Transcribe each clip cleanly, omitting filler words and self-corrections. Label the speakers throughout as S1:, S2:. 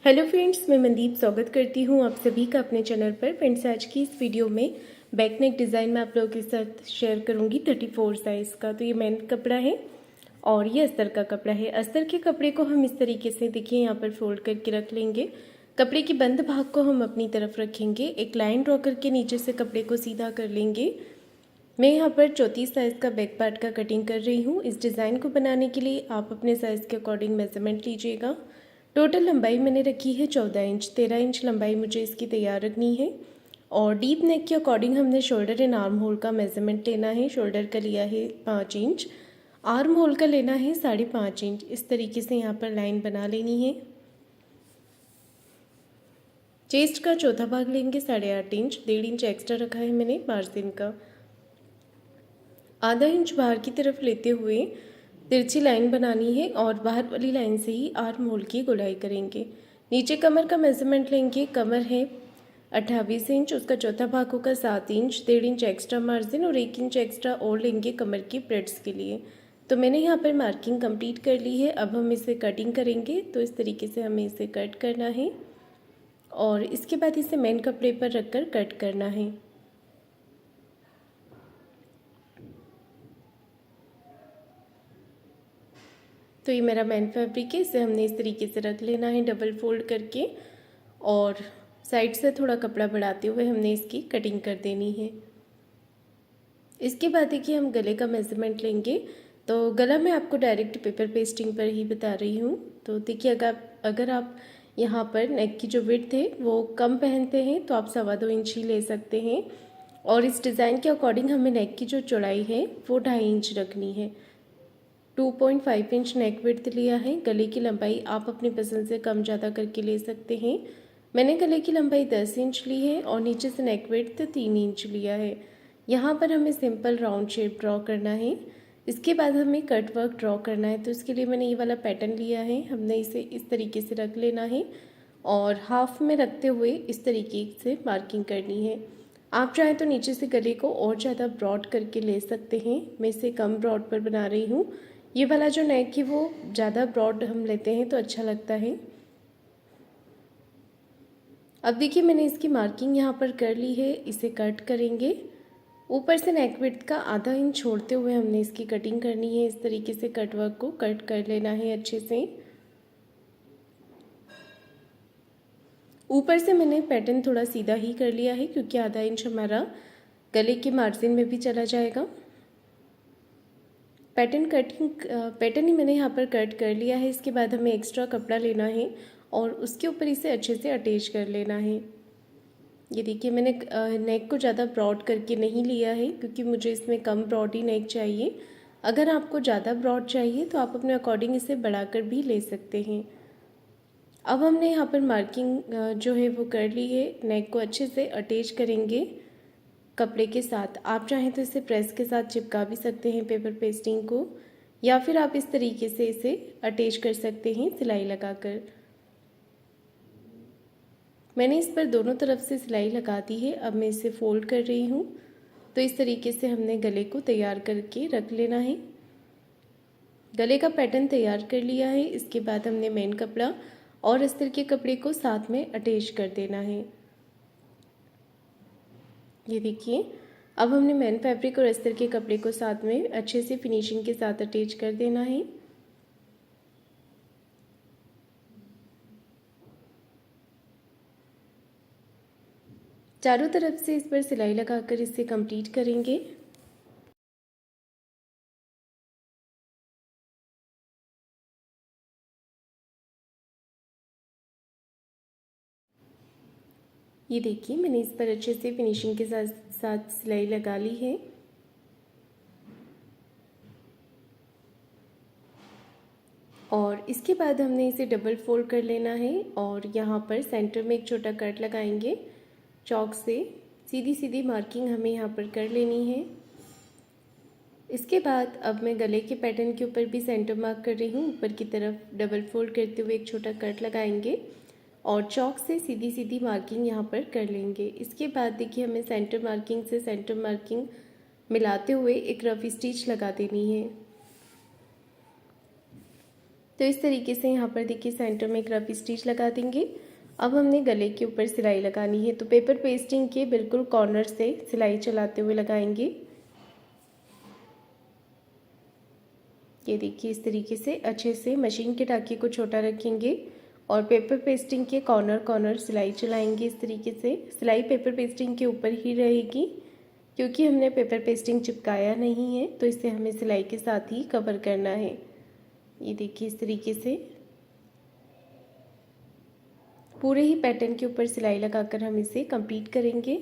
S1: Hello friends, मैं मनदीप स्वागत करती हूँ आप सभी का अपने चैनल पर। फ्रेंड्स, आज की इस वीडियो में बैक नेक डिज़ाइन में आप लोगों के साथ शेयर करूँगी 34 साइज़ का। तो ये मेन कपड़ा है और ये अस्तर का कपड़ा है। अस्तर के कपड़े को हम इस तरीके से देखिए यहाँ पर फोल्ड करके रख लेंगे। कपड़े के बंद भाग को हम अपनी तरफ रखेंगे। एक लाइन ड्रॉ करके नीचे से कपड़े को सीधा कर लेंगे। मैं यहाँ पर 34 साइज़ का बैक पार्ट का कटिंग कर रही हूँ। इस डिज़ाइन को बनाने के लिए आप अपने साइज़ के अकॉर्डिंग मेजरमेंट लीजिएगा। टोटल लंबाई मैंने रखी है 14 इंच। 13 इंच लंबाई मुझे इसकी तैयार रखनी है। और डीप नेक के अकॉर्डिंग हमने शोल्डर एंड आर्म होल का मेजरमेंट लेना है। शोल्डर का लिया है 5 इंच, आर्म होल का लेना है 5.5 इंच। इस तरीके से यहाँ पर लाइन बना लेनी है। चेस्ट का चौथा भाग लेंगे 8.5 इंच। 1.5 इंच एक्स्ट्रा रखा है मैंने मार्जिन का। आधा इंच बाहर की तरफ लेते हुए तिरछी लाइन बनानी है और बाहर वाली लाइन से ही आर्म होल की गोलाई करेंगे। नीचे कमर का मेजरमेंट लेंगे। कमर है 28 इंच, उसका चौथा भाग होगा 7 इंच। 1.5 इंच एक्स्ट्रा मार्जिन और 1 इंच एक्स्ट्रा और लेंगे कमर की प्लेट्स के लिए। तो मैंने यहाँ पर मार्किंग कंप्लीट कर ली है। अब हम इसे कटिंग करेंगे। तो इस तरीके से हमें इसे कट करना है और इसके बाद इसे मेन कपड़े पर रखकर कट करना है। तो ये मेरा मेन फैब्रिक है। इसे हमने इस तरीके से रख लेना है डबल फोल्ड करके और साइड से थोड़ा कपड़ा बढ़ाते हुए हमने इसकी कटिंग कर देनी है। इसके बाद देखिए हम गले का मेजरमेंट लेंगे। तो गला मैं आपको डायरेक्ट पेपर पेस्टिंग पर ही बता रही हूँ। तो देखिए अगर आप यहाँ पर नेक की जो विड्थ है वो कम पहनते हैं तो आप 2.25 इंच ही ले सकते हैं। और इस डिज़ाइन के अकॉर्डिंग हमें नेक की जो चौड़ाई है वो 2.5 इंच रखनी है। 2.5 इंच नेक विड्थ लिया है। गले की लंबाई आप अपनी पसंद से कम ज़्यादा करके ले सकते हैं। मैंने गले की लंबाई 10 इंच ली है और नीचे से नेक विड्थ 3 इंच लिया है। यहाँ पर हमें सिंपल राउंड शेप ड्रॉ करना है। इसके बाद हमें कट वर्क ड्रॉ करना है। तो इसके लिए मैंने ये वाला पैटर्न लिया है। हमने इसे इस तरीके से रख लेना है और हाफ में रखते हुए इस तरीके से मार्किंग करनी है। आप चाहें तो नीचे से गले को और ज़्यादा ब्रॉड करके ले सकते हैं। मैं इसे कम ब्रॉड पर बना रही हूँ। ये वाला जो नेक है वो ज़्यादा ब्रॉड हम लेते हैं तो अच्छा लगता है। अब देखिए मैंने इसकी मार्किंग यहाँ पर कर ली है। इसे कट करेंगे। ऊपर से नेक विड्थ का आधा इंच छोड़ते हुए हमने इसकी कटिंग करनी है। इस तरीके से कट वर्क को कट कर लेना है अच्छे से। ऊपर से मैंने पैटर्न थोड़ा सीधा ही कर लिया है क्योंकि आधा इंच हमारा गले के मार्जिन में भी चला जाएगा। पैटर्न ही मैंने यहाँ पर कट कर लिया है। इसके बाद हमें एक्स्ट्रा कपड़ा लेना है और उसके ऊपर इसे अच्छे से अटैच कर लेना है। ये देखिए मैंने नेक को ज़्यादा ब्रॉड करके नहीं लिया है क्योंकि मुझे इसमें कम ब्रॉड ही नेक चाहिए। अगर आपको ज़्यादा ब्रॉड चाहिए तो आप अपने अकॉर्डिंग इसे बढ़ाकर भी ले सकते हैं। अब हमने यहाँ पर मार्किंग जो है वो कर ली है। नेक को अच्छे से अटैच करेंगे कपड़े के साथ। आप चाहें तो इसे प्रेस के साथ चिपका भी सकते हैं पेपर पेस्टिंग को, या फिर आप इस तरीके से इसे अटैच कर सकते हैं सिलाई लगाकर। मैंने इस पर दोनों तरफ से सिलाई लगा दी है। अब मैं इसे फोल्ड कर रही हूँ। तो इस तरीके से हमने गले को तैयार करके रख लेना है। गले का पैटर्न तैयार कर लिया है। इसके बाद हमने मेन कपड़ा और अस्तर के कपड़े को साथ में अटैच कर देना है। ये देखिए अब हमने मेन फैब्रिक और अस्तर के कपड़े को साथ में अच्छे से फिनिशिंग के साथ अटैच कर देना है। चारों तरफ से इस पर सिलाई लगाकर इसे कंप्लीट करेंगे। ये देखिए मैंने इस पर अच्छे से फिनिशिंग के साथ साथ सिलाई लगा ली है। और इसके बाद हमने इसे डबल फोल्ड कर लेना है और यहाँ पर सेंटर में एक छोटा कट लगाएंगे चॉक से। सीधी सीधी मार्किंग हमें यहाँ पर कर लेनी है। इसके बाद अब मैं गले के पैटर्न के ऊपर भी सेंटर मार्क कर रही हूँ। ऊपर की तरफ डबल फोल्ड करते हुए एक छोटा कट लगाएंगे और चॉक से सीधी सीधी मार्किंग यहाँ पर कर लेंगे। इसके बाद देखिए हमें सेंटर मार्किंग से सेंटर मार्किंग मिलाते हुए एक रफ स्टिच लगा देनी है। तो इस तरीके से यहाँ पर देखिए सेंटर में एक रफ स्टिच लगा देंगे। अब हमने गले के ऊपर सिलाई लगानी है, तो पेपर पेस्टिंग के बिल्कुल कॉर्नर से सिलाई चलाते हुए लगाएंगे। ये देखिए इस तरीके से अच्छे से मशीन के टाँके को छोटा रखेंगे और पेपर पेस्टिंग के कॉर्नर सिलाई चलाएंगे। इस तरीके से सिलाई पेपर पेस्टिंग के ऊपर ही रहेगी, क्योंकि हमने पेपर पेस्टिंग चिपकाया नहीं है, तो इसे हमें सिलाई के साथ ही कवर करना है। ये देखिए इस तरीके से पूरे ही पैटर्न के ऊपर सिलाई लगाकर हम इसे कंप्लीट करेंगे।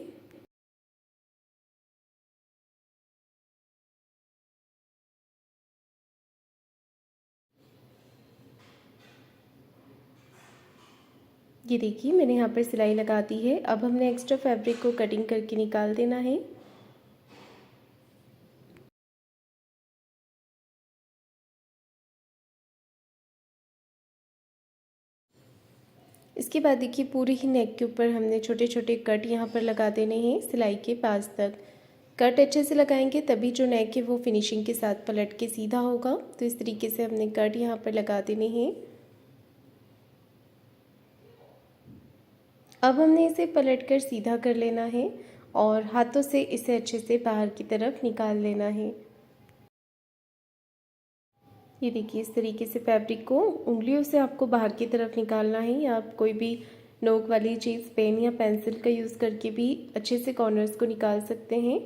S1: ये देखिए मैंने यहाँ पर सिलाई लगा दी है। अब हमने एक्स्ट्रा फैब्रिक को कटिंग करके निकाल देना है। इसके बाद देखिए पूरे ही नेक के ऊपर हमने छोटे छोटे कट यहाँ पर लगा देने हैं सिलाई के पास तक। कट अच्छे से लगाएंगे तभी जो नेक है वो फिनिशिंग के साथ पलट के सीधा होगा। तो इस तरीके से हमने कट यहाँ पर लगा देने हैं। अब हमने इसे पलटकर सीधा कर लेना है और हाथों से इसे अच्छे से बाहर की तरफ निकाल लेना है। ये देखिए इस तरीके से फैब्रिक को उंगलियों से आपको बाहर की तरफ निकालना है, या आप कोई भी नोक वाली चीज़ पेन या पेंसिल का यूज़ करके भी अच्छे से कॉर्नर्स को निकाल सकते हैं।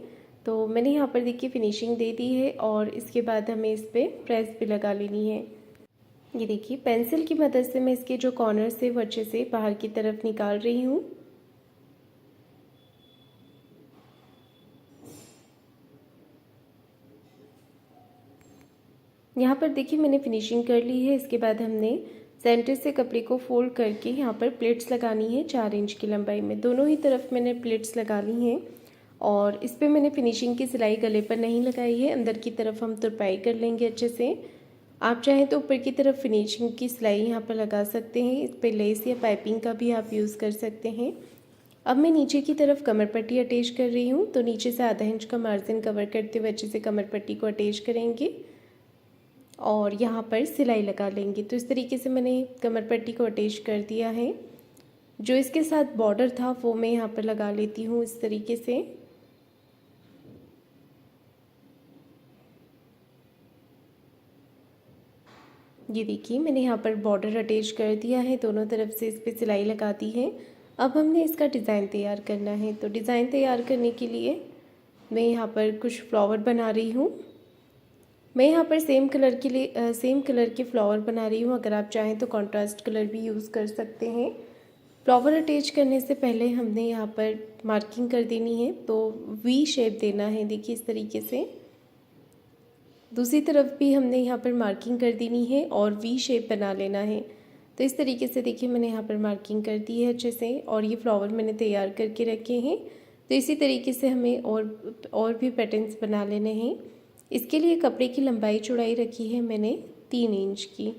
S1: तो मैंने यहाँ पर देखिए फिनिशिंग दे दी है और इसके बाद हमें इस पर प्रेस भी लगा लेनी है। ये देखिए पेंसिल की मदद से मैं इसके जो कॉर्नर्स है वो अच्छे से बाहर की तरफ निकाल रही हूँ। यहाँ पर देखिए मैंने फिनिशिंग कर ली है। इसके बाद हमने सेंटर से कपड़े को फोल्ड करके यहाँ पर प्लेट्स लगानी है 4 इंच की लंबाई में। दोनों ही तरफ मैंने प्लेट्स लगा ली हैं और इस पर मैंने फिनिशिंग की सिलाई गले पर नहीं लगाई है। अंदर की तरफ हम तुरपाई कर लेंगे अच्छे से। आप चाहें तो ऊपर की तरफ फिनिशिंग की सिलाई यहाँ पर लगा सकते हैं। इस पर लेस या पाइपिंग का भी आप यूज़ कर सकते हैं। अब मैं नीचे की तरफ कमर पट्टी अटैच कर रही हूँ, तो नीचे से आधा इंच का मार्जिन कवर करते हुए अच्छे से कमर पट्टी को अटैच करेंगे और यहाँ पर सिलाई लगा लेंगे। तो इस तरीके से मैंने कमर पट्टी को अटैच कर दिया है। जो इसके साथ बॉर्डर था वो मैं यहाँ पर लगा लेती हूँ इस तरीके से। ये देखिए मैंने यहाँ पर बॉर्डर अटैच कर दिया है, दोनों तरफ से इस पर सिलाई लगा दी है। अब हमने इसका डिज़ाइन तैयार करना है। तो डिज़ाइन तैयार करने के लिए मैं यहाँ पर कुछ फ्लावर बना रही हूँ। मैं यहाँ पर सेम कलर के फ्लावर बना रही हूँ। अगर आप चाहें तो कॉन्ट्रास्ट कलर भी यूज़ कर सकते हैं। फ्लावर अटैच करने से पहले हमने यहाँ पर मार्किंग कर देनी है, तो वी शेप देना है। देखिए इस तरीके से दूसरी तरफ भी हमने यहाँ पर मार्किंग कर देनी है और वी शेप बना लेना है। तो इस तरीके से देखिए मैंने यहाँ पर मार्किंग कर दी है अच्छे से और ये फ्लावर मैंने तैयार करके रखे हैं। तो इसी तरीके से हमें और भी पैटर्न्स बना लेने हैं। इसके लिए कपड़े की लंबाई चौड़ाई रखी है मैंने 3 इंच की।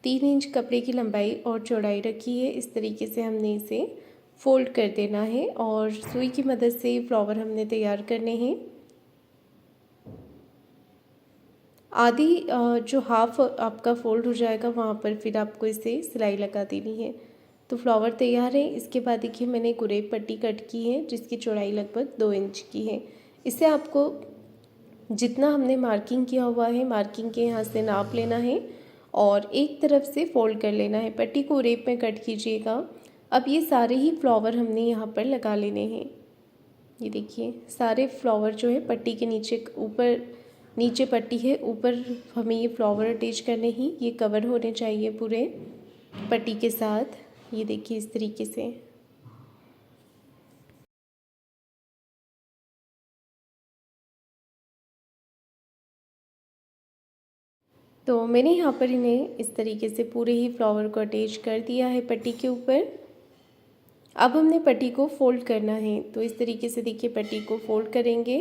S1: 3 इंच कपड़े की लंबाई और चौड़ाई रखी है। इस तरीके से हमने इसे फोल्ड कर देना है और सुई की मदद से फ्लावर हमने तैयार करने हैं। आधी जो हाफ आपका फोल्ड हो जाएगा वहाँ पर फिर आपको इसे सिलाई लगा देनी है। तो फ्लावर तैयार है। इसके बाद देखिए मैंने गुरेब पट्टी कट की है जिसकी चौड़ाई लगभग 2 इंच की है। इसे आपको जितना हमने मार्किंग किया हुआ है मार्किंग के यहाँ से नाप लेना है और एक तरफ से फोल्ड कर लेना है। पट्टी को रेप में कट कीजिएगा। अब ये सारे ही फ्लावर हमने यहाँ पर लगा लेने हैं। ये देखिए सारे फ्लावर जो है पट्टी के नीचे पट्टी है, ऊपर हमें ये फ्लावर अटैच करने ही ये कवर होने चाहिए पूरे पट्टी के साथ। ये देखिए इस तरीके से। तो मैंने यहाँ पर इन्हें इस तरीके से पूरे ही फ्लावर को अटैच कर दिया है पट्टी के ऊपर। अब हमने पट्टी को फोल्ड करना है। तो इस तरीके से देखिए पट्टी को फोल्ड करेंगे।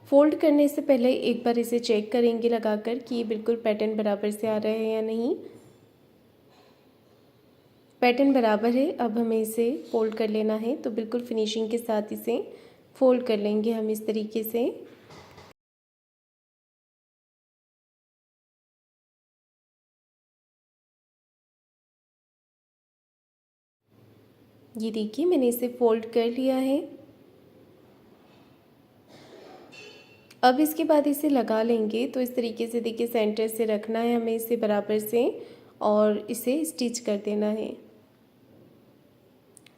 S1: फोल्ड करने से पहले एक बार इसे चेक करेंगे लगाकर कि ये बिल्कुल पैटर्न बराबर से आ रहा है या नहीं। पैटर्न बराबर है। अब हमें इसे फोल्ड कर लेना है। तो बिल्कुल फिनिशिंग के साथ इसे फोल्ड कर लेंगे हम इस तरीके से। ये देखिए मैंने इसे फोल्ड कर लिया है। अब इसके बाद इसे लगा लेंगे। तो इस तरीके से देखिए सेंटर से रखना है हमें इसे बराबर से और इसे स्टिच कर देना है।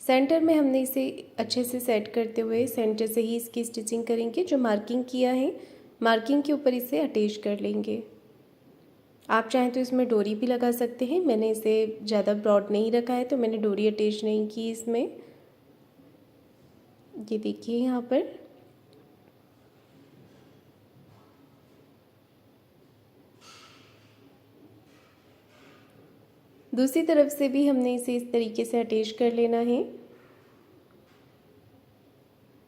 S1: सेंटर में हमने इसे अच्छे से सेट करते हुए सेंटर से ही इसकी स्टिचिंग करेंगे। जो मार्किंग किया है मार्किंग के ऊपर इसे अटैच कर लेंगे। आप चाहें तो इसमें डोरी भी लगा सकते हैं। मैंने इसे ज़्यादा ब्रॉड नहीं रखा है तो मैंने डोरी अटैच नहीं की इसमें। ये देखिए यहाँ पर दूसरी तरफ से भी हमने इसे इस तरीके से अटैच कर लेना है।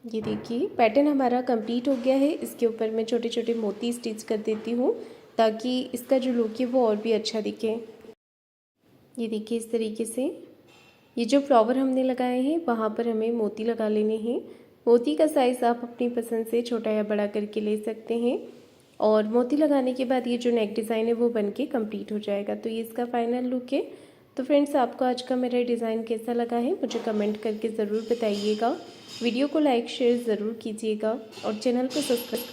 S1: ये देखिए पैटर्न हमारा कंप्लीट हो गया है। इसके ऊपर मैं छोटे छोटे मोती स्टिच कर देती हूँ ताकि इसका जो लुक है वो और भी अच्छा दिखे। ये देखिए इस तरीके से ये जो फ्लावर हमने लगाए हैं वहाँ पर हमें मोती लगा लेने हैं। मोती का साइज़ आप अपनी पसंद से छोटा या बड़ा करके ले सकते हैं। और मोती लगाने के बाद ये जो नेक डिज़ाइन है वो बनके कंप्लीट हो जाएगा। तो ये इसका फाइनल लुक है। तो फ्रेंड्स आपको आज का मेरा डिज़ाइन कैसा लगा है मुझे कमेंट करके ज़रूर बताइएगा। वीडियो को लाइक शेयर ज़रूर कीजिएगा और चैनल को सब्सक्राइब